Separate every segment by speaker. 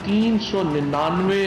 Speaker 1: 399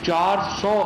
Speaker 1: 400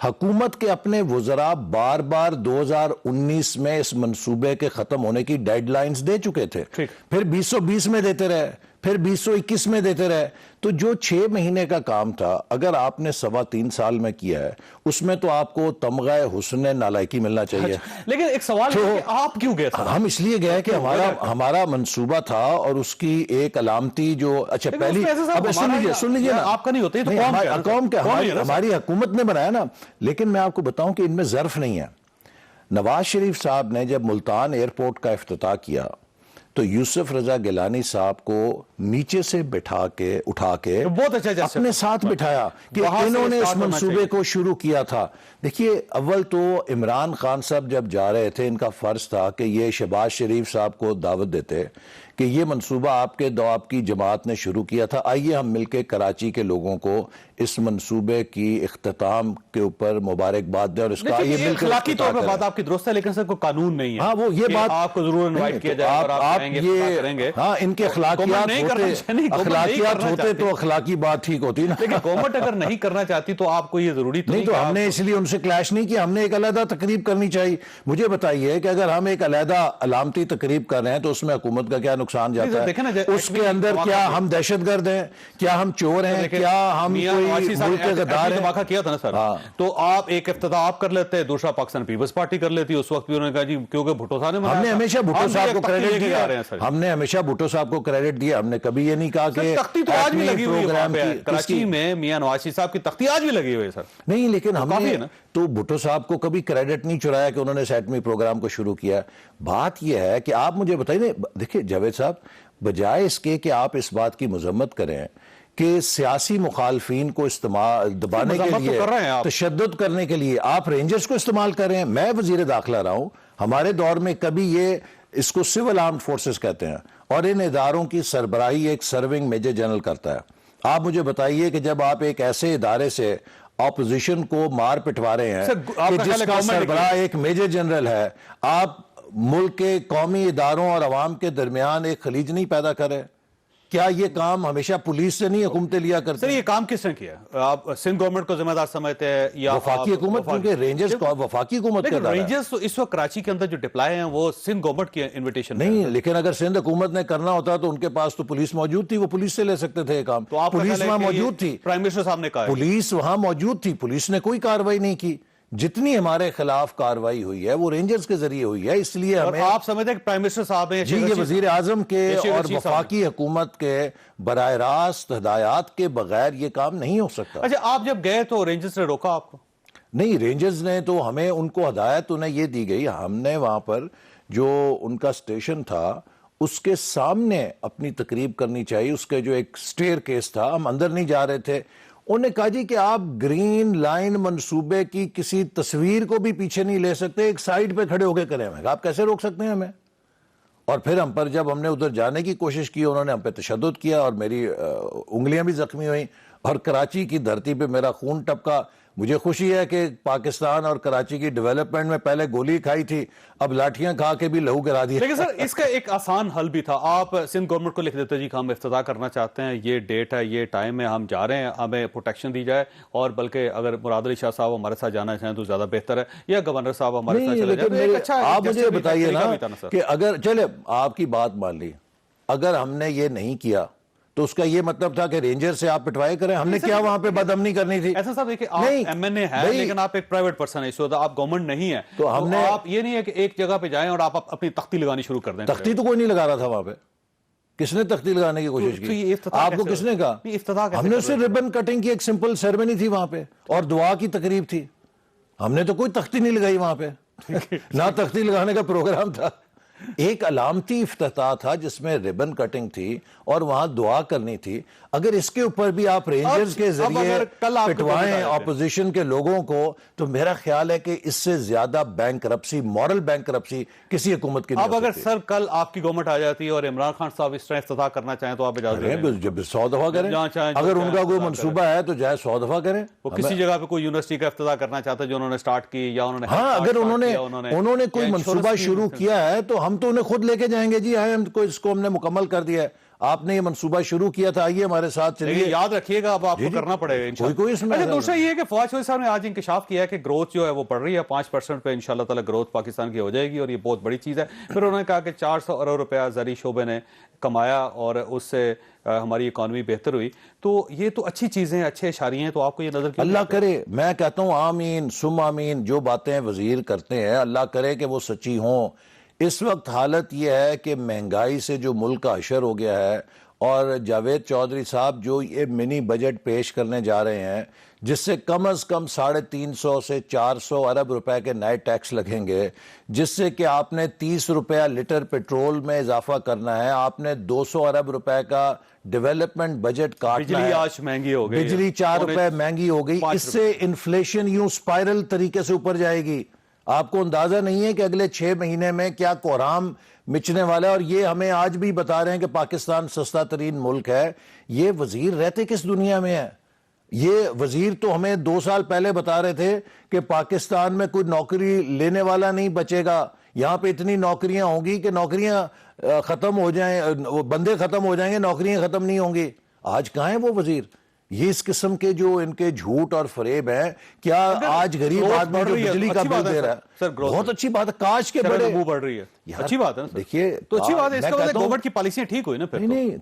Speaker 2: حکومت کے اپنے وزراء بار بار 2019 میں اس منصوبے کے ختم ہونے کی ڈیڈ لائنز دے چکے تھے، پھر 2020 میں دیتے رہے، پھر 2021 میں دیتے رہے. تو جو 6 مہینے کا کام تھا اگر آپ نے 3.25 سال میں کیا ہے اس میں تو آپ کو تمغہ حسن نالائکی ملنا چاہیے.
Speaker 3: لیکن ایک سوال ہے کہ آپ کیوں گئے تھے؟
Speaker 2: ہم اس لیے گئے کہ ہمارا منصوبہ تھا اور اس کی ایک علامتی جو اچھا پہلی اب سن لیجیے نا،
Speaker 3: آپ کا نہیں ہوتا،
Speaker 2: قوم کے ہماری حکومت نے بنایا نا. لیکن میں آپ کو بتاؤں کہ ان میں ظرف نہیں ہے. نواز شریف صاحب نے جب ملتان ایئرپورٹ کا افتتاح کیا تو یوسف رضا گیلانی صاحب کو نیچے سے اٹھا کے
Speaker 3: بہت اچھا
Speaker 2: اپنے ساتھ بٹھایا کہ انہوں نے اس منصوبے کو شروع کیا تھا. دیکھیے اول تو عمران خان صاحب جب جا رہے تھے ان کا فرض تھا کہ یہ شہباز شریف صاحب کو دعوت دیتے کہ یہ منصوبہ آپ کی جماعت نے شروع کیا تھا، آئیے ہم مل کے کراچی کے لوگوں کو اس منصوبے کی اختتام کے اوپر مبارکباد دیں اور اس کا یہ مل کے
Speaker 3: اخلاقی طور پر بات آپ کی درست ہے، لیکن سر کوئی قانون نہیں ہے.
Speaker 2: ہاں وہ یہ بات
Speaker 3: آپ کو ضرور انوائٹ کیا جائے اور آپ کریں گے.
Speaker 2: ہاں ان کے اخلاقیات ہوتے تو اخلاقی بات ٹھیک ہوتی نا.
Speaker 3: لیکن گورنمنٹ اگر نہیں کرنا چاہتی تو آپ کو یہ ضروری
Speaker 2: نہیں، تو ہم نے اس لیے ان سے کلیش نہیں کیا، ہم نے ایک علیحدہ تقریب کرنی چاہیے. مجھے بتائیے کہ اگر ہم ایک علیحدہ علامتی تقریب کر رہے ہیں تو اس میں حکومت کا کیا نقصان جاتا ہے؟ اس کے اندر کیا ہم دہشت گرد ہیں، کیا ہم چور ہیں، کیا ہم کوئی ملک کے غدار ہیں؟
Speaker 3: واقعہ کیا تھا نا سر، تو آپ ایک افتتاح آپ کر لیتے، دوسرا پاکستان پیپلز پارٹی کر لیتی. اس وقت بھی انہوں نے کہا جی کیونکہ بھٹو صاحب نے
Speaker 2: ہم نے ہمیشہ بھٹو صاحب کو کریڈٹ دیا، ہم نے ہمیشہ بھٹو صاحب کو کریڈٹ دیا. ہم نے کبھی یہ نہیں کہا کہ
Speaker 3: تختی تو آج بھی لگی ہوئی ہے کراچی میں، میاں نواز شریف صاحب کی تختی آج بھی لگی ہوئی ہے سر.
Speaker 2: نہیں لیکن ہم نے تو بھٹو صاحب کو کبھی کریڈٹ نہیں چرایا کہ انہوں نے ایٹمی پروگرام کو شروع کیا. بات یہ ہے کہ آپ مجھے بتائیے، دیکھیں جاوید صاحب، بجائے اس کے کہ آپ اس بات کی مذمت کریں کہ سیاسی مخالفین کو دبانے کے لیے، تشدد کرنے کے لیے آپ رینجرز کو استعمال کر رہے ہیں. میں وزیر داخلہ رہا ہوں، ہمارے دور میں کبھی یہ اس کو سول آرمڈ فورسز کہتے ہیں اور ان اداروں کی سربراہی ایک سرونگ میجر جنرل کرتا ہے. آپ مجھے بتائیے کہ جب آپ ایک ایسے ادارے سے اپوزیشن کو مار پٹوا رہے ہیں کہ جس کا سربراہ ایک میجر جنرل ہے، آپ ملک کے قومی اداروں اور عوام کے درمیان ایک خلیج نہیں پیدا کرے. کیا یہ کام ہمیشہ پولیس سے نہیں حکومتیں لیا کرتے؟
Speaker 3: سر یہ کام کس نے کیا؟ آپ سندھ گورنمنٹ کو ذمہ دار سمجھتے ہیں یا
Speaker 2: وفاقی حکومت؟ کیونکہ رینجرز وفاقی حکومت کا ادارہ ہے.
Speaker 3: رینجرز تو اس وقت کراچی کے اندر جو ڈپلائے ہیں وہ سندھ گورنمنٹ کی انویٹیشن
Speaker 2: نہیں، لیکن اگر سندھ حکومت نے کرنا ہوتا تو ان کے پاس تو پولیس موجود تھی، وہ پولیس سے لے سکتے تھے یہ کام. پولیس وہاں موجود تھی،
Speaker 3: پرائم منسٹر صاحب نے کہا
Speaker 2: پولیس وہاں موجود تھی، پولیس نے کوئی کارروائی نہیں کی. جتنی ہمارے خلاف کارروائی ہوئی ہے وہ رینجرز کے ذریعے ہوئی ہے. اس لیے ہمیں
Speaker 3: آپ سمجھتے ہیں کہ پرائم منسٹر صاحب نے
Speaker 2: جی یہ وزیر اعظم کے اور وفاقی حکومت کے براہ راست ہدایات کے بغیر یہ کام نہیں ہو سکتا.
Speaker 3: اچھا آپ جب گئے تو رینجرز نے روکا آپ کو؟
Speaker 2: نہیں، رینجرز نے تو ہمیں ان کو ہدایت انہیں یہ دی گئی، ہم نے وہاں پر جو ان کا اسٹیشن تھا اس کے سامنے اپنی تقریب کرنی چاہیے. اس کے جو ایک سٹیئر کیس تھا، ہم اندر نہیں جا رہے تھے. انہوں نے کہا جی کہ آپ گرین لائن منصوبے کی کسی تصویر کو بھی پیچھے نہیں لے سکتے، ایک سائڈ پہ کھڑے ہو کے کریں. میں آپ کیسے روک سکتے ہیں ہمیں؟ اور پھر ہم پر جب ہم نے ادھر جانے کی کوشش کی انہوں نے ہم پہ تشدد کیا اور میری انگلیاں بھی زخمی ہوئیں اور کراچی کی دھرتی پہ میرا خون ٹپکا. مجھے خوشی ہے کہ پاکستان اور کراچی کی ڈیولپمنٹ میں پہلے گولی کھائی تھی، اب لاٹھیاں کھا کے بھی لہو گرا دیا.
Speaker 3: لیکن سر اس کا ایک آسان حل بھی تھا، آپ سندھ گورنمنٹ کو لکھ دیتے جی کہ ہم افتتاح کرنا چاہتے ہیں، یہ ڈیٹ ہے، یہ ٹائم ہے، ہم جا رہے ہیں، ہمیں پروٹیکشن دی جائے. اور بلکہ اگر مراد علی شاہ صاحب ہمارے ساتھ جانا چاہیں تو زیادہ بہتر ہے، یا گورنر صاحب ہمارے ساتھ چلے جائیں.
Speaker 2: آپ مجھے بتائیے نا کہ اگر چلے آپ کی بات مان لی، اگر ہم نے یہ نہیں کیا تو اس کا یہ مطلب تھا کہ رینجر سے آپ پٹوائی کریں. ہم نے کیا وہاں پہ بدامنی کرنی تھی؟
Speaker 3: ایسا صاحب دیکھیں آپ ایم این اے ہیں لیکن آپ ایک پرائیویٹ پرسن ہیں، آپ گورنمنٹ نہیں ہیں، تو ہم نے آپ یہ نہیں ہے کہ ایک جگہ پہ جائیں اور آپ اپنی تختی لگانی شروع کر دیں.
Speaker 2: تختی تو کوئی نہیں لگا رہا تھا وہاں پہ. کس نے تختی لگانے کی کوشش کی؟ آپ کو کس نے کہا؟ ہم نے صرف ربن کٹنگ کی ایک سمپل سیریمنی تھی وہاں پہ اور دعا کی تقریب تھی. ہم نے تو کوئی تختی نہیں لگائی وہاں پہ، نہ تختی لگانے کا پروگرام تھا. ایک علامتی افتتاح تھا جس میں ربن کٹنگ تھی اور وہاں دعا کرنی تھی. اگر اس کے اوپر بھی آپ رینجرز کے ذریعے پٹوائیں اپوزیشن کے لوگوں کو تو میرا خیال ہے کہ اس سے زیادہ بینکرپسی، مورل بینکرپسی کسی حکومت کی نہیں ہو سکتی.
Speaker 3: اب اگر سر کل آپ کی گورنمنٹ آ جاتی ہے اور عمران خان صاحب اس طرح افتتاح کرنا چاہیں تو آپ اجازت دیں؟
Speaker 2: جب 100 دفعہ کریں، اگر ان کا کوئی منصوبہ ہے تو جائے 100 دفعہ کریں.
Speaker 3: وہ کسی جگہ پہ کوئی یونیورسٹی کا افتتاح کرنا چاہتا ہے جو انہوں نے سٹارٹ کی یا انہوں نے
Speaker 2: ہاں اگر انہوں نے کوئی منصوبہ شروع کیا ہے تو ہم تو انہیں خود لے کے جائیں گے جی اس کو ہم نے مکمل کر دیا ہے. آپ نے یہ منصوبہ شروع کیا تھا, آئیے ہمارے ساتھ چلیے.
Speaker 3: لیکن یاد رکھیے گا اب آپ کو کرنا پڑے گا انشاءاللہ.
Speaker 2: کوئی اس میں
Speaker 3: اچھا دوسرا یہ ہے کہ فواد چودھری صاحب نے آج انکشاف کیا ہے کہ گروتھ جو ہے وہ بڑھ رہی ہے 5% پہ انشاءاللہ تعالی گروتھ پاکستان کی ہو جائے گی, اور یہ بہت بڑی چیز ہے. پھر انہوں نے کہا کہ 400 ارب روپیہ زرعی شعبے نے کمایا اور اس سے ہماری اکانومی بہتر ہوئی. تو یہ تو اچھی چیزیں, اچھے اشاریے ہیں, تو آپ کو یہ نظر کیوں
Speaker 2: اللہ کرے, میں کہتا ہوں آمین سم آمین, جو باتیں وزیر کرتے ہیں اللہ کرے کہ وہ سچی ہوں. اس وقت حالت یہ ہے کہ مہنگائی سے جو ملک کا حشر ہو گیا ہے, اور جاوید چودھری صاحب جو یہ منی بجٹ پیش کرنے جا رہے ہیں جس سے کم از کم 350 سے 400 ارب روپے کے نئے ٹیکس لگیں گے, جس سے کہ آپ نے 30 روپیہ لیٹر پیٹرول میں اضافہ کرنا ہے, آپ نے 200 ارب روپے کا ڈیولپمنٹ بجٹ کاٹنا ہے,
Speaker 3: بجلی آج مہنگی ہو گئی,
Speaker 2: بجلی 4 روپے مہنگی ہو گئی, اس سے انفلیشن یوں سپائرل طریقے سے اوپر جائے گی. آپ کو اندازہ نہیں ہے کہ اگلے 6 مہینے میں کیا کوہرام مچنے والا ہے. اور یہ ہمیں آج بھی بتا رہے ہیں کہ پاکستان سستا ترین ملک ہے. یہ وزیر رہتے کس دنیا میں ہے؟ یہ وزیر تو ہمیں 2 سال پہلے بتا رہے تھے کہ پاکستان میں کوئی نوکری لینے والا نہیں بچے گا, یہاں پہ اتنی نوکریاں ہوں گی کہ نوکریاں ختم ہو جائیں, بندے ختم ہو جائیں گے, نوکریاں ختم نہیں ہوں گی. آج کہاں ہے وہ وزیر؟ یہ اس قسم کے جو ان کے جھوٹ اور فریب ہیں. کیا آج غریب آدمی جو بجلی کا بل دے رہا ہے, بہت اچھی بات ہے, کاش کے بڑے
Speaker 3: بڑھ رہی ہے, اچھی بات ہے.
Speaker 2: دیکھیے
Speaker 3: تو اچھی بات ہے, اس کا مطلب گورنمنٹ کی پالیسیاں ٹھیک ہوئی نا. پھر
Speaker 2: نہیں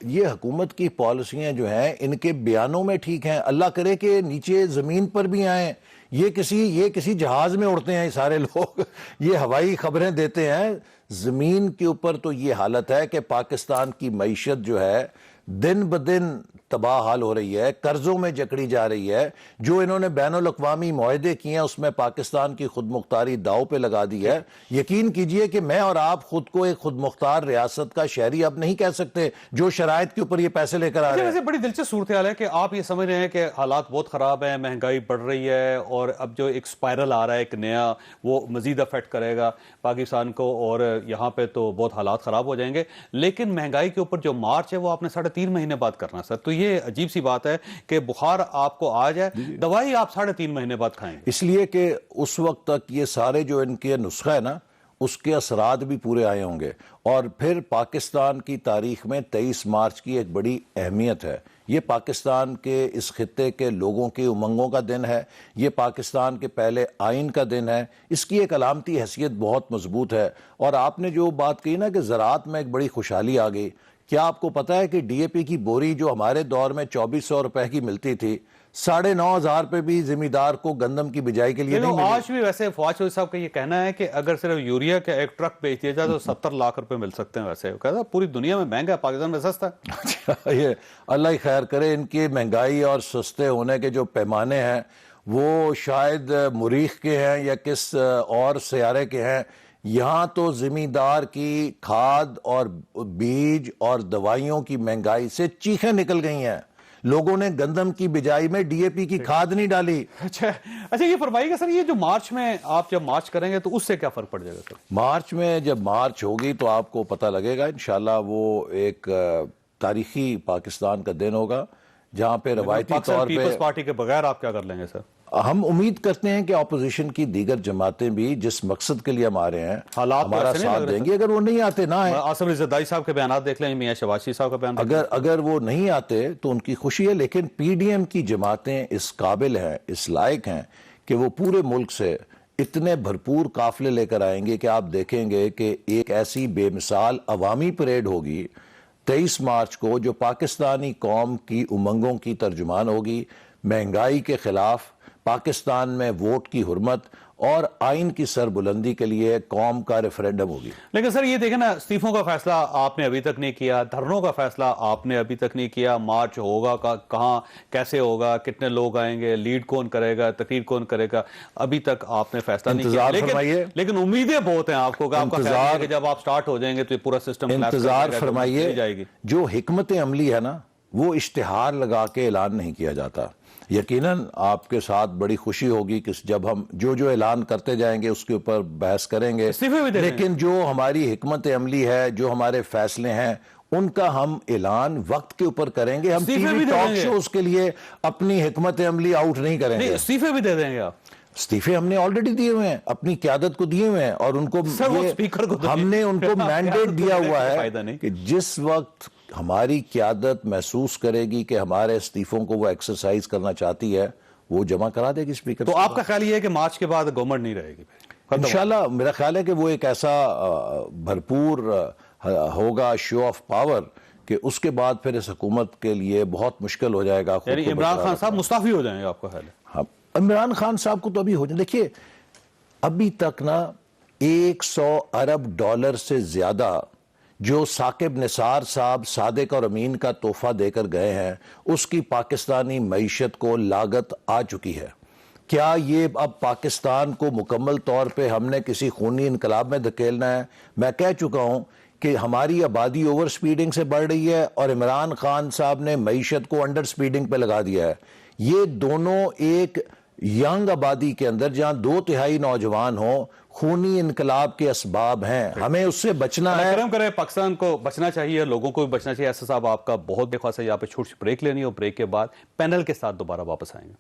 Speaker 2: یہ حکومت کی پالیسیاں جو ہیں ان کے بیانوں میں ٹھیک ہیں, اللہ کرے کہ نیچے زمین پر بھی آئیں. یہ کسی جہاز میں اڑتے ہیں سارے لوگ, یہ ہوائی خبریں دیتے ہیں. زمین کے اوپر تو یہ حالت ہے کہ پاکستان کی معیشت جو ہے دن بدن تباہ حال ہو رہی ہے, قرضوں میں جکڑی جا رہی ہے. جو انہوں نے بین الاقوامی معاہدے کیے ہیں اس میں پاکستان کی خود مختاری داؤ پہ لگا دی ہے. یقین کیجئے کہ میں اور آپ خود کو ایک خود مختار ریاست کا شہری اب نہیں کہہ سکتے جو شرائط کے اوپر یہ پیسے لے کر آ رہے ہیں.
Speaker 3: ویسے بڑی دلچسپ صورتحال ہے کہ آپ یہ سمجھ رہے ہیں کہ حالات بہت خراب ہیں, مہنگائی بڑھ رہی ہے, اور اب جو ایک سپائرل آ رہا ہے ایک نیا, وہ مزید افیکٹ کرے گا پاکستان کو, اور یہاں پہ تو بہت حالات خراب ہو جائیں گے. لیکن مہنگائی کے اوپر جو مارچ ہے وہ آپ نے 3.5 مہینے بعد کرنا سر, تو یہ عجیب سی بات ہے کہ بخار آپ کو آ جائے, دوائی آپ 3.5 مہینے بعد کھائیں گے.
Speaker 2: اس لیے کہ اس وقت تک یہ سارے جو ان کے نسخہ ہے نا اس کے اثرات بھی پورے آئے ہوں گے. اور پھر پاکستان کی تاریخ میں 23 مارچ کی ایک بڑی اہمیت ہے. یہ پاکستان کے اس خطے کے لوگوں کی امنگوں کا دن ہے, یہ پاکستان کے پہلے آئین کا دن ہے. اس کی ایک علامتی حیثیت بہت مضبوط ہے. اور آپ نے جو بات کہی نا کہ زراعت میں ایک بڑی خوشحالی آ گئی, کیا آپ کو پتا ہے کہ ڈی اے پی کی بوری جو ہمارے دور میں 2400 روپے کی ملتی تھی, 9,500 پہ بھی زمیندار کو گندم کی بجائی کے لیے نہیں ملی.
Speaker 3: آج بھی ویسے فواد چودھری صاحب کا یہ کہنا ہے کہ اگر صرف یوریا کا ایک ٹرک بیچ دیا جائے تو 70 لاکھ روپے مل سکتے ہیں. ویسے کہتا پوری دنیا میں مہنگا ہے, پاکستان میں سستا ہے.
Speaker 2: یہ اللہ ہی خیر کرے. ان کی مہنگائی اور سستے ہونے کے جو پیمانے ہیں وہ شاید مریخ کے ہیں یا کس اور سیارے کے ہیں. یہاں تو زمیندار کی کھاد اور بیج اور دوائیوں کی مہنگائی سے چیخیں نکل گئی ہیں. لوگوں نے گندم کی بجائی میں ڈی اے پی کی کھاد نہیں ڈالی.
Speaker 3: اچھا یہ فرمائیے گا سر, یہ جو مارچ میں آپ جب مارچ کریں گے تو اس سے کیا فرق پڑ جائے گا سر؟
Speaker 2: مارچ میں جب مارچ ہوگی تو آپ کو پتہ لگے گا انشاءاللہ. وہ ایک تاریخی پاکستان کا دن ہوگا جہاں پہ روایتی طور پہ
Speaker 3: پیپلز پارٹی کے بغیر آپ کیا کر لیں گے سر؟
Speaker 2: ہم امید کرتے ہیں کہ اپوزیشن کی دیگر جماعتیں بھی جس مقصد کے لیے ہم آ رہے ہیں ہمارا ساتھ دیں گے. اگر وہ نہیں آتے نہ آئیں,
Speaker 3: آصف علی زرداری صاحب کے بیانات دیکھ لیں, میاں شہباز شریف صاحب کا بیان,
Speaker 2: اگر وہ نہیں آتے تو ان کی خوشی ہے. لیکن پی ڈی ایم کی جماعتیں اس قابل ہیں, اس لائق ہیں کہ وہ پورے ملک سے اتنے بھرپور قافلے لے کر آئیں گے کہ آپ دیکھیں گے کہ ایک ایسی بے مثال عوامی پریڈ ہوگی 23 مارچ کو جو پاکستانی قوم کی امنگوں کی ترجمان ہوگی. مہنگائی کے خلاف, پاکستان میں ووٹ کی حرمت اور آئین کی سربلندی کے لیے قوم کا ریفرینڈم ہوگی.
Speaker 3: لیکن سر یہ دیکھیں نا, استعفوں کا فیصلہ آپ نے ابھی تک نہیں کیا, دھرنوں کا فیصلہ آپ نے ابھی تک نہیں کیا, مارچ ہوگا کہاں, کیسے ہوگا, کتنے لوگ آئیں گے, لیڈ کون کرے گا, تقریر کون کرے گا, ابھی تک آپ نے فیصلہ نہیں کیا. لیکن امیدیں بہت ہیں آپ کو کہ آپ کا خیال ہے کہ جب آپ سٹارٹ ہو جائیں گے تو یہ پورا سسٹم
Speaker 2: انتظار فرمائیے. جو حکمت عملی ہے نا وہ اشتہار لگا کے اعلان نہیں کیا جاتا. یقیناً آپ کے ساتھ بڑی خوشی ہوگی کہ جب ہم جو اعلان کرتے جائیں گے اس کے اوپر بحث کریں گے, لیکن جو ہماری حکمت عملی ہے, جو ہمارے فیصلے ہیں, ان کا ہم اعلان وقت کے اوپر کریں گے. ہم ٹی وی ٹاک شوز کے لیے اپنی حکمت عملی آؤٹ نہیں کریں گے.
Speaker 3: استعفے بھی دے دیں گے آپ؟
Speaker 2: استعفے ہم نے آلریڈی دیے ہوئے ہیں، اپنی قیادت کو دیے ہوئے ہیں، اور ان کو ہم نے ان کو مینڈیٹ دیا ہوا ہے کہ جس وقت ہماری قیادت محسوس کرے گی کہ ہمارے استعفوں کو وہ ایکسرسائز کرنا چاہتی ہے، وہ جمع کرا دے گی اسپیکر.
Speaker 3: تو آپ کا خیال یہ ہے کہ مارچ کے بعد گورنمنٹ نہیں رہے گی؟
Speaker 2: انشاءاللہ میرا خیال ہے کہ وہ ایک ایسا بھرپور ہوگا شو آف پاور کہ اس کے بعد پھر اس حکومت کے لیے بہت مشکل ہو جائے گا.
Speaker 3: یعنی عمران خان صاحب مستعفی ہو جائیں گے آپ کا خیال ہے؟
Speaker 2: ہاں، عمران خان صاحب کو تو ابھی ہو جائے. دیکھیے ابھی تک نا 100 ارب ڈالر سے زیادہ جو ثاقب نثار صاحب صادق اور امین کا تحفہ دے کر گئے ہیں، اس کی پاکستانی معیشت کو لاگت آ چکی ہے. کیا یہ اب پاکستان کو مکمل طور پہ ہم نے کسی خونی انقلاب میں دھکیلنا ہے؟ میں کہہ چکا ہوں کہ ہماری آبادی اوور سپیڈنگ سے بڑھ رہی ہے اور عمران خان صاحب نے معیشت کو انڈر سپیڈنگ پہ لگا دیا ہے. یہ دونوں ایک ینگ آبادی کے اندر جہاں 2/3 نوجوان ہوں، خونی انقلاب کے اسباب ہیں. ہمیں اس سے بچنا ہے.
Speaker 3: کرم کریں، پاکستان کو بچنا چاہیے، لوگوں کو بھی بچنا چاہیے. ایسا صاحب آپ کا بہت بے خواص ہے، یہاں پہ چھوٹی سی بریک لینی ہے اور بریک کے بعد پینل کے ساتھ دوبارہ واپس آئیں گے.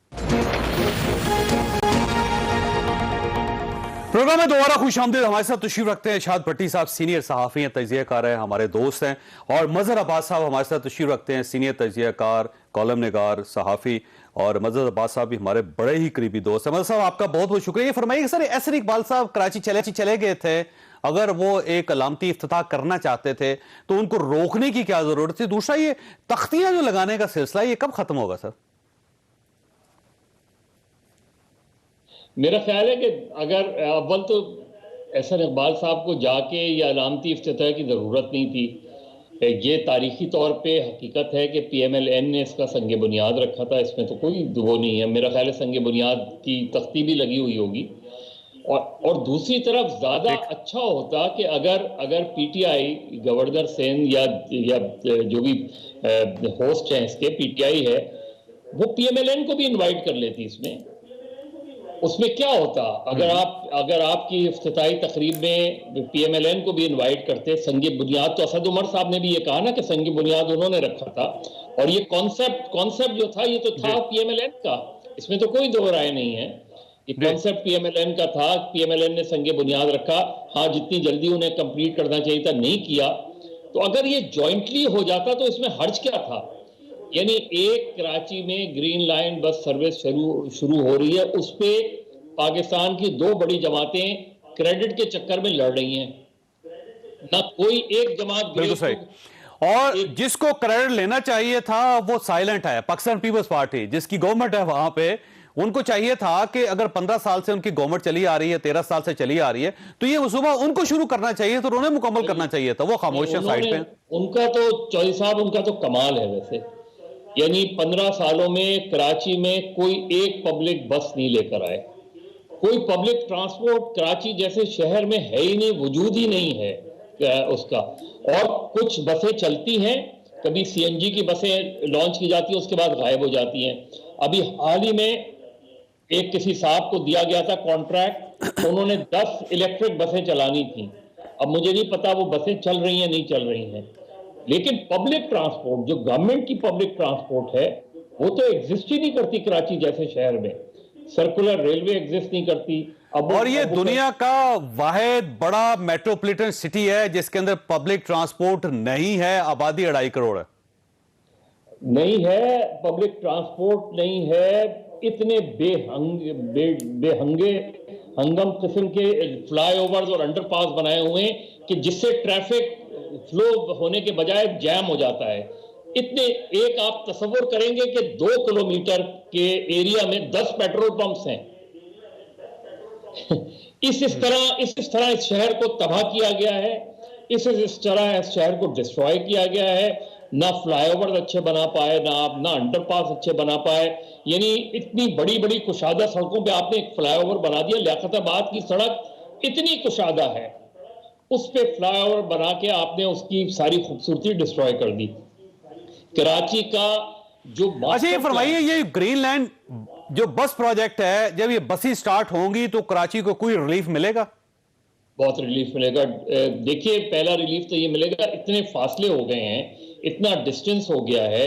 Speaker 3: پروگرام میں دوبارہ خوش آمدید. ہمارے ساتھ تشریف رکھتے ہیں اشاد بھٹی صاحب، سینئر صحافی ہیں، تجزیہ کار ہیں، ہمارے دوست ہیں. اور مظہر عباس صاحب ہمارے ساتھ تشریف رکھتے ہیں، سینئر تجزیہ کار، کالم نگار، صحافی. اور مظہر عباس صاحب بھی ہمارے بڑے ہی قریبی دوست ہیں. مظہر صاحب آپ کا بہت بہت شکریہ. یہ فرمائیے کہ سر احسن اقبال صاحب کراچی چلے گئے تھے، اگر وہ ایک علامتی افتتاح کرنا چاہتے تھے تو ان کو روکنے کی کیا ضرورت تھی؟ دوسرا یہ تختیاں جو لگانے کا سلسلہ یہ کب ختم ہوگا سر؟
Speaker 4: میرا خیال ہے کہ اگر اول تو احسن اقبال صاحب کو جا کے یا علامتی افتتاح کی ضرورت نہیں تھی. یہ تاریخی طور پہ حقیقت ہے کہ پی ایم ایل این نے اس کا سنگ بنیاد رکھا تھا، اس میں تو کوئی وہ نہیں ہے. میرا خیال ہے سنگ بنیاد کی تختی بھی لگی ہوئی ہوگی. اور دوسری طرف زیادہ اچھا ہوتا کہ اگر P T I, governor Sindh یا جو بھی ہوسٹ ہیں اس کے، پی ٹی آئی ہے، وہ پی ایم ایل این کو بھی انوائٹ کر لیتی. اس میں کیا ہوتا اگر آپ کی افتتاحی تقریب میں پی ایم ایل این کو بھی انوائٹ کرتے. سنگ بنیاد تو اسد عمر صاحب نے بھی یہ کہا نا کہ سنگ بنیاد انہوں نے رکھا تھا، اور یہ کانسیپٹ جو تھا یہ تو تھا پی ایم ایل این کا، اس میں تو کوئی دو رائے نہیں ہے. یہ concept P M L N کا تھا، پی ایم ایل این نے سنگ بنیاد رکھا. ہاں جتنی جلدی انہیں کمپلیٹ کرنا چاہیے تھا نہیں کیا. تو اگر یہ جوائنٹلی ہو جاتا تو اس میں حرج کیا تھا؟ یعنی ایک کراچی میں گرین لائن بس سروس شروع ہو رہی ہے، اس پہ پاکستان کی 2 بڑی جماعتیں کریڈٹ کے چکر میں لڑ رہی ہیں. نہ کوئی ایک جماعت
Speaker 3: بالکل صحیح، اور جس کو کریڈٹ لینا چاہیے تھا وہ سائلنٹ ہے. پاکستان پیپلز پارٹی جس کی گورنمنٹ ہے وہاں پہ، ان کو چاہیے تھا کہ اگر 15 سال سے ان کی گورنمنٹ چلی آ رہی ہے، 13 سال سے چلی آ رہی ہے، تو یہ منصوبہ ان کو شروع کرنا چاہیے تھا، انہوں نے مکمل کرنا چاہیے تھا. وہ خاموش ہے سائڈ پہ.
Speaker 4: ان کا تو چوہدری صاحب ان کا تو کمال ہے ویسے. یعنی 15 سالوں میں کراچی میں کوئی ایک پبلک بس نہیں لے کر آئے. کوئی پبلک ٹرانسپورٹ کراچی جیسے شہر میں ہے ہی نہیں، وجود ہی نہیں ہے اس کا. اور کچھ بسیں چلتی ہیں، کبھی سی این جی کی بسیں لانچ کی جاتی ہیں، اس کے بعد غائب ہو جاتی ہیں. ابھی حال ہی میں ایک کسی صاحب کو دیا گیا تھا کانٹریکٹ، انہوں نے 10 الیکٹرک بسیں چلانی تھیں. اب مجھے نہیں پتا وہ بسیں چل رہی ہیں نہیں چل رہی ہیں. لیکن پبلک ٹرانسپورٹ جو گورنمنٹ کی پبلک ٹرانسپورٹ ہے وہ تو ایگزسٹ ہی نہیں کرتی کراچی جیسے شہر میں. سرکولر ریلوے ایگزسٹ نہیں کرتی.
Speaker 3: اور یہ دنیا کا واحد بڑا میٹروپولیٹن سٹی ہے جس کے اندر پبلک ٹرانسپورٹ نہیں ہے. آبادی 2.5 کروڑ ہے.
Speaker 4: نہیں ہے پبلک ٹرانسپورٹ نہیں ہے. اتنے بے ہنگم قسم کے فلائی اوورز اور انڈر پاس بنائے ہوئے ہیں کہ جس سے ٹریفک فلو ہونے کے بجائے جیم ہو جاتا ہے. اتنے ایک آپ تصور کریں گے کہ 2 کلومیٹر کے ایریا میں 10 پیٹرول پمپس ہیں. اس طرح اس شہر کو تباہ کیا گیا ہے. اس طرح اس شہر کو ڈسٹروائے کیا گیا ہے. نہ فلائی اوور اچھے بنا پائے، نہ انڈر پاس اچھے بنا پائے. یعنی اتنی بڑی بڑی کشادہ سڑکوں پہ آپ نے ایک فلائی اوور بنا دیا. لیاقت آباد کی سڑک اتنی کشادہ ہے، اس پہ فلائی اوور بنا کے آپ نے اس کی ساری خوبصورتی ڈسٹروائے کر دی. کراچی کا جو
Speaker 3: اچھا یہ فرمائیے، یہ گرین لینڈ جو بس پروجیکٹ ہے، جب یہ بسیں سٹارٹ ہوں گی تو کراچی کو کوئی ریلیف ملے گا؟
Speaker 4: بہت ریلیف ملے گا. دیکھیے پہلا ریلیف تو یہ ملے گا، اتنے فاصلے ہو گئے ہیں، اتنا ڈسٹنس ہو گیا ہے.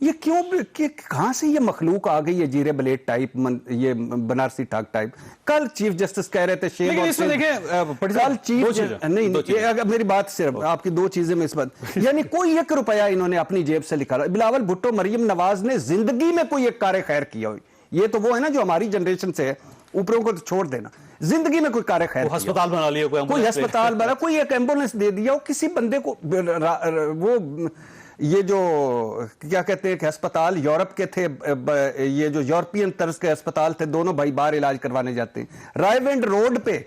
Speaker 5: یہ کیوں کہاں سے یہ مخلوق آ گئی ہے جیرے بلیڈ ٹائپ یہ بنارسی ٹاک ٹائپ. کل چیف جسٹس کہہ رہے تھے شیم اور کل چیف نہیں, میری بات صرف آپ کی دو چیزیں میں اس بات, یعنی کوئی 1 روپیہ انہوں نے اپنی جیب سے نکالا. بلاول بھٹو مریم نواز نے زندگی میں کوئی ایک کار خیر کیا ہوئی, یہ تو وہ ہے نا جو ہماری جنریشن سے ہے, اوپروں کو تو چھوڑ دینا, زندگی میں کوئی کار خیر
Speaker 3: ہسپتال بنا لیا,
Speaker 5: کوئی ہسپتال بنا, کوئی ایک ایمبولینس دے دیا, کسی بندے کو وہ یہ جو کیا کہتے ہیں کہ ہسپتال یورپ کے تھے, یہ جو یورپین طرز کے ہسپتال تھے, دونوں بھائی باہر علاج کروانے جاتے ہیں. رائیونڈ روڈ پہ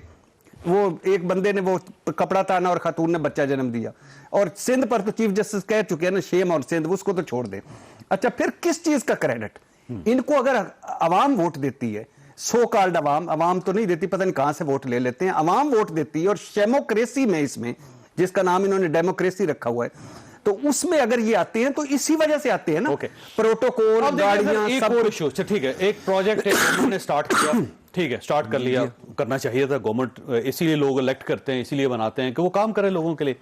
Speaker 5: وہ ایک بندے نے وہ کپڑا تانا اور خاتون نے بچہ جنم دیا. اور سندھ پر تو چیف جسٹس کہہ چکے ہیں نا, شیم اور سندھ, اس کو تو چھوڑ دیں. اچھا پھر کس چیز کا کریڈٹ ان کو؟ اگر عوام ووٹ دیتی ہے, سو کالڈ عوام تو نہیں دیتی, پتہ نہیں کہاں سے ووٹ لے لیتے ہیں, عوام ووٹ دیتی ہے, اور شیموکریسی میں, اس میں جس کا نام انہوں نے ڈیموکریسی رکھا ہوا ہے, تو اس میں اگر یہ آتے ہیں تو اسی وجہ سے آتے ہیں نا. پروٹوکول, گاڑیاں, سب کچھ.
Speaker 3: ٹھیک ہے, ایک پروجیکٹ انہوں نے سٹارٹ کیا, ٹھیک ہے, سٹارٹ کر لیا, کرنا چاہیے تھا گورنمنٹ, اسی لیے لوگ الیکٹ کرتے ہیں, اسی لیے بناتے ہیں کہ وہ کام کرے لوگوں کے لیے.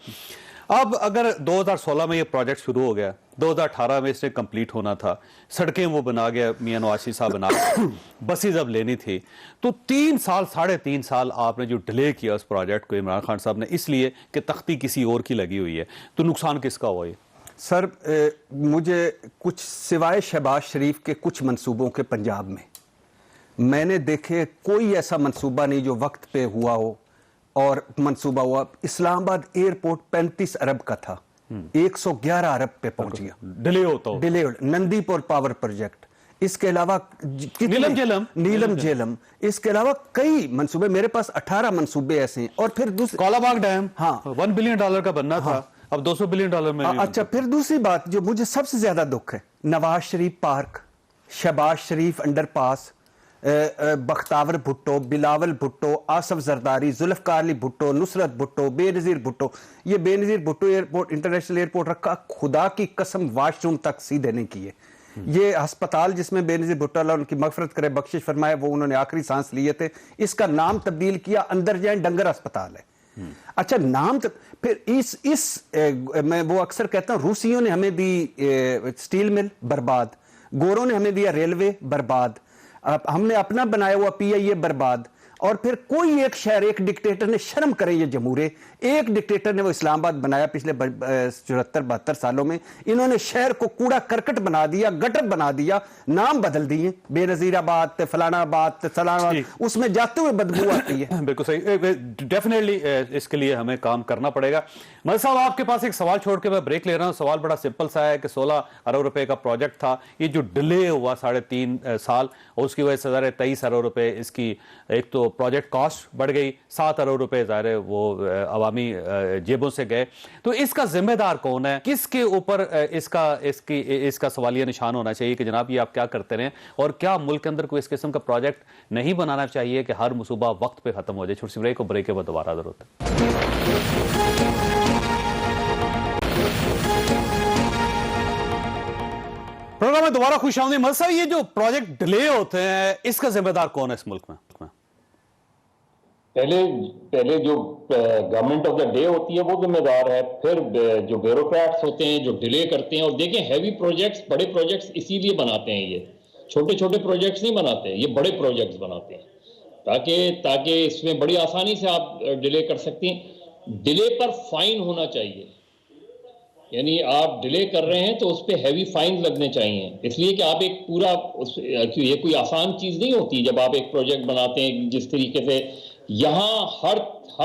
Speaker 3: اب اگر 2016 میں یہ پروجیکٹ شروع ہو گیا, 2018 میں اس سے کمپلیٹ ہونا تھا, سڑکیں وہ بنا گیا میاں نواز شریف صاحب بنا گیا, بسیز اب لینی تھی, تو 3 سال 3.5 سال آپ نے جو ڈیلے کیا اس پروجیکٹ کو عمران خان صاحب نے, اس لیے کہ تختی کسی اور کی لگی ہوئی ہے, تو نقصان کس کا ہوا یہ؟
Speaker 5: سر مجھے کچھ سوائے شہباز شریف کے کچھ منصوبوں کے پنجاب میں نے دیکھے, کوئی ایسا منصوبہ نہیں جو وقت پہ ہوا ہو. اور منصوبہ ہوا, اسلام آباد ایئرپورٹ 35 ارب کا تھا, 111 ارب پہ پہنچ گیا,
Speaker 3: ڈیلے ہوتا ہو.
Speaker 5: ڈیلے. نندی پور پاور پروجیکٹ, اس کے علاوہ نیلم جیلم, اس کے علاوہ کئی منصوبے, میرے پاس 18 منصوبے ایسے ہیں. اور پھر
Speaker 3: کالا باغ ڈیم,
Speaker 5: ہاں,
Speaker 3: $1 بلین کا بننا تھا, اب $200 بلین میں.
Speaker 5: اچھا پھر دوسری بات جو مجھے سب سے زیادہ دکھ ہے, نواز شریف پارک, شہباز شریف انڈر پاس, بختاور بھٹو, بلاول بھٹو, آصف زرداری, ذوالفقار علی بھٹو, نصرت بھٹو, بے نظیر بھٹو. یہ بے نظیر بھٹو ایئرپورٹ, انٹرنیشنل ایئرپورٹ رکھا, خدا کی قسم واش روم تک سیدھے نہیں کیے. یہ ہسپتال جس میں بے نظیر بھٹو, اللہ ان کی مغفرت کرے, بخشش فرمائے, وہ انہوں نے آخری سانس لیے تھے, اس کا نام تبدیل کیا, اندر جائیں ڈنگر ہسپتال ہے. اچھا نام پھر میں وہ اکثر کہتا ہوں, روسیوں نے ہمیں دی سٹیل مل, برباد. گوروں نے ہمیں دیا ریلوے, برباد. ہم نے اپنا بنایا ہوا PIA, برباد. اور پھر کوئی ایک شہر, ایک ڈکٹیٹر نے, شرم کرے یہ جمہوریہ, ایک ڈکٹیٹر نے وہ اسلام آباد بنایا پچھلے 74-72 سالوں میں, انہوں نے شہر کو کوڑا کرکٹ بنا دیا, گٹر بنا دیا, نام بدل دیے, بے نظیر آباد, فلانا آباد, فلانا, اس میں جاتے ہوئے بدبو آتی ہے.
Speaker 3: بالکل صحیح, ڈیفینیٹلی اس کے لیے ہمیں کام کرنا پڑے گا. مدد صاحب آپ کے پاس ایک سوال چھوڑ کے میں بریک لے رہا ہوں. سوال بڑا سمپل سا ہے کہ 16 ارب روپے کا پروجیکٹ تھا, یہ جو ڈیلے ہوا 3.5 سال, اور اس کی وجہ سے ظاہر 23 ارب روپے اس کی ایک تو پروجیکٹ کاسٹ بڑھ گئی, 7 ارب روپے ظاہر ہے وہ عوامی جیبوں سے گئے. تو اس کا ذمہ دار کون ہے, کس کے اوپر اس کا سوالیہ نشان ہونا چاہیے کہ جناب یہ آپ کیا کرتے رہے, اور کیا ملک کے اندر کوئی اس قسم کا پروجیکٹ نہیں بنانا چاہیے کہ ہر منصوبہ وقت پہ ختم ہو جائے؟ چھوٹی سی بریک, کو بریک کے بعد دوبارہ حاضر ہوتے ہیں. پروگرام میں دوبارہ خوش آمدید. مدد صاحب, یہ جو پروجیکٹ ڈیلے ہوتے ہیں اس کا ذمہ دار کون ہے اس ملک میں؟
Speaker 4: پہلے جو گورنمنٹ آف دا ڈے ہوتی ہے وہ ذمہ دار ہے, پھر جو بیوروکریٹس ہوتے ہیں جو ڈیلے کرتے ہیں. اور دیکھیں ہیوی پروجیکٹس, بڑے پروجیکٹس اسی لیے بناتے ہیں, یہ چھوٹے چھوٹے پروجیکٹس نہیں بناتے, یہ بڑے پروجیکٹس بناتے ہیں تاکہ اس میں بڑی آسانی سے آپ ڈیلے کر سکتے ہیں. ڈیلے پر فائن ہونا چاہیے, یعنی آپ ڈیلے کر رہے ہیں تو اس پہ ہیوی فائن لگنے چاہیے, اس لیے کہ آپ ایک پورا, یہ کوئی آسان چیز نہیں ہوتی جب آپ ایک پروجیکٹ بناتے ہیں جس طریقے سے یہاں ہر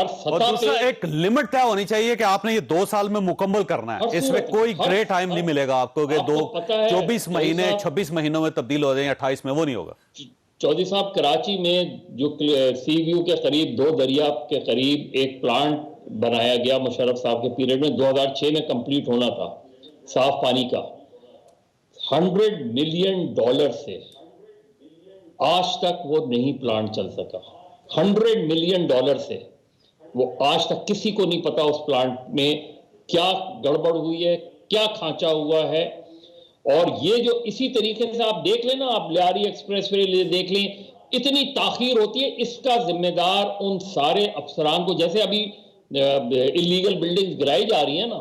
Speaker 4: سطح پہ
Speaker 3: ایک لمٹ طے ہونی چاہیے کہ آپ نے یہ 2 سال میں مکمل کرنا ہے. اس میں کوئی گرے ٹائم نہیں ملے گا آپ کو کہ 24 مہینے 26 مہینوں میں تبدیل ہو جائیں, 28 میں, وہ نہیں ہوگا.
Speaker 4: چودھری صاحب, کراچی میں جو سی ویو کے قریب 2 دریا کے قریب ایک پلانٹ بنایا گیا مشرف صاحب کے پیریڈ میں, 2006 میں کمپلیٹ ہونا تھا, صاف پانی کا. $100 ملین سے آج تک وہ نہیں پلانٹ چل سکا. $100 ملین سے وہ آج تک کسی کو نہیں پتا اس پلانٹ میں کیا گڑبڑ ہوئی ہے, کیا کھانچا ہوا ہے. اور یہ جو اسی طریقے سے آپ دیکھ لیں نا, آپ لیاری ایکسپریس وے دیکھ لیں, اتنی تاخیر ہوتی ہے. اس کا ذمہ دار ان سارے افسران کو, جیسے ابھی اللیگل بلڈنگز گرائی جا رہی ہیں نا,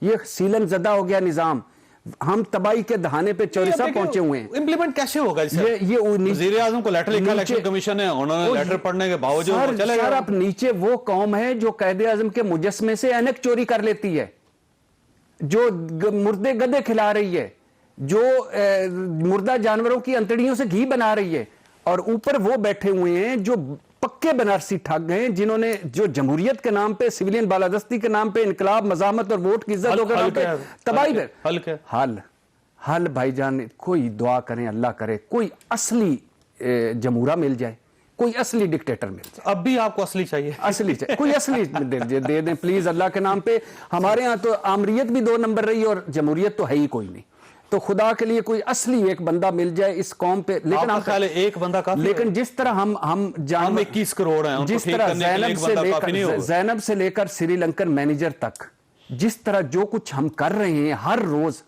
Speaker 5: یہ سیلن زدہ ہو گیا نظام، ہم تباہی کے دہانے پہ چوری صاحب پہنچے ہوئے ہیں.
Speaker 3: امپلیمنٹ کیسے ہوگا؟
Speaker 5: یہ
Speaker 3: وزیر اعظم کو لیٹر لکھا الیکشن کمیشن نے، انہوں نے لیٹر پڑھنے کے باوجود چلے گئے.
Speaker 5: سر اب نیچے وہ قوم ہے جو قائد اعظم کے مجسمے سے اینک چوری کر لیتی ہے، جو مردے گدے کھلا رہی ہے، جو مردہ جانوروں کی انتڑیوں سے گھی بنا رہی ہے، اور اوپر وہ بیٹھے ہوئے ہیں جو پکے بنارسی ٹھگ ہیں، جنہوں نے جو جمہوریت کے نام پہ، سویلین بالادستی کے نام پہ، انقلاب، مزاحمت اور ووٹ کی عزتوں کے نام پہ تباہی پہ حل بھائی جان کوئی دعا کریں، اللہ کرے کوئی اصلی جمہورہ مل جائے، کوئی اصلی ڈکٹیٹر مل جائے.
Speaker 3: اب بھی آپ کو اصلی چاہیے؟
Speaker 5: اصلی چاہیے، کوئی اصلی دے دیں پلیز اللہ کے نام پہ. ہمارے ہاں تو آمریت بھی 2 نمبر رہی اور جمہوریت تو ہے ہی کوئی نہیں. تو خدا کے لیے کوئی اصلی ایک بندہ مل جائے اس قوم پہ. لیکن
Speaker 3: آپ کا خیال ہے ایک بندہ کافی ہے؟
Speaker 5: لیکن جس طرح ہم
Speaker 3: 21 کروڑ ہیں،
Speaker 5: جس طرح زینب سے لے کر سری لنکن مینیجر تک، جس طرح جو کچھ ہم کر رہے ہیں ہر روز،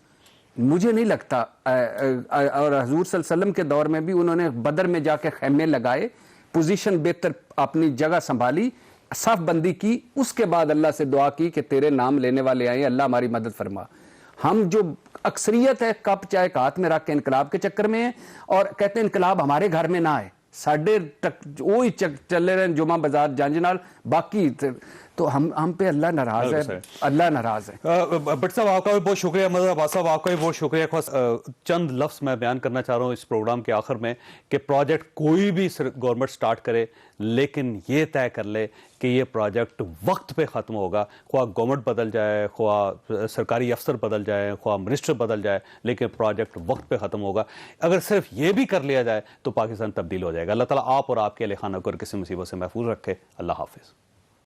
Speaker 5: مجھے نہیں لگتا، اور حضور صلی اللہ علیہ وسلم کے دور میں بھی انہوں نے بدر میں جا کے خیمے لگائے، پوزیشن بہتر اپنی جگہ سنبھالی، صف بندی کی، اس کے بعد اللہ سے دعا کی کہ تیرے نام لینے والے آئے، اللہ ہماری مدد فرما. ہم جو اکثریت ہے کپ چائے کا ہاتھ میں رکھ کے انقلاب کے چکر میں ہیں، اور کہتے ہیں انقلاب ہمارے گھر میں نہ آئے، ساڑھے تک وہی چلے رہے جمعہ بازار جانجنال، باقی تو ہم پہ اللہ ناراض ہے، اللہ ناراض ہے.
Speaker 3: بٹ صاحب آپ کا بھی بہت شکریہ، مظہر عباس صاحب آپ کا بھی بہت شکریہ. چند لفظ میں بیان کرنا چاہ رہا ہوں اس پروگرام کے آخر میں کہ پروجیکٹ کوئی بھی گورنمنٹ سٹارٹ کرے، لیکن یہ طے کر لے کہ یہ پروجیکٹ وقت پہ ختم ہوگا، خواہ گورنمنٹ بدل جائے، خواہ سرکاری افسر بدل جائے، خواہ منسٹر بدل جائے، لیکن پروجیکٹ وقت پہ ختم ہوگا. اگر صرف یہ بھی کر لیا جائے تو پاکستان تبدیل ہو جائے گا. اللہ تعالیٰ آپ اور آپ کے اہل خانہ کو کسی مصیبت سے محفوظ رکھے. اللہ حافظ.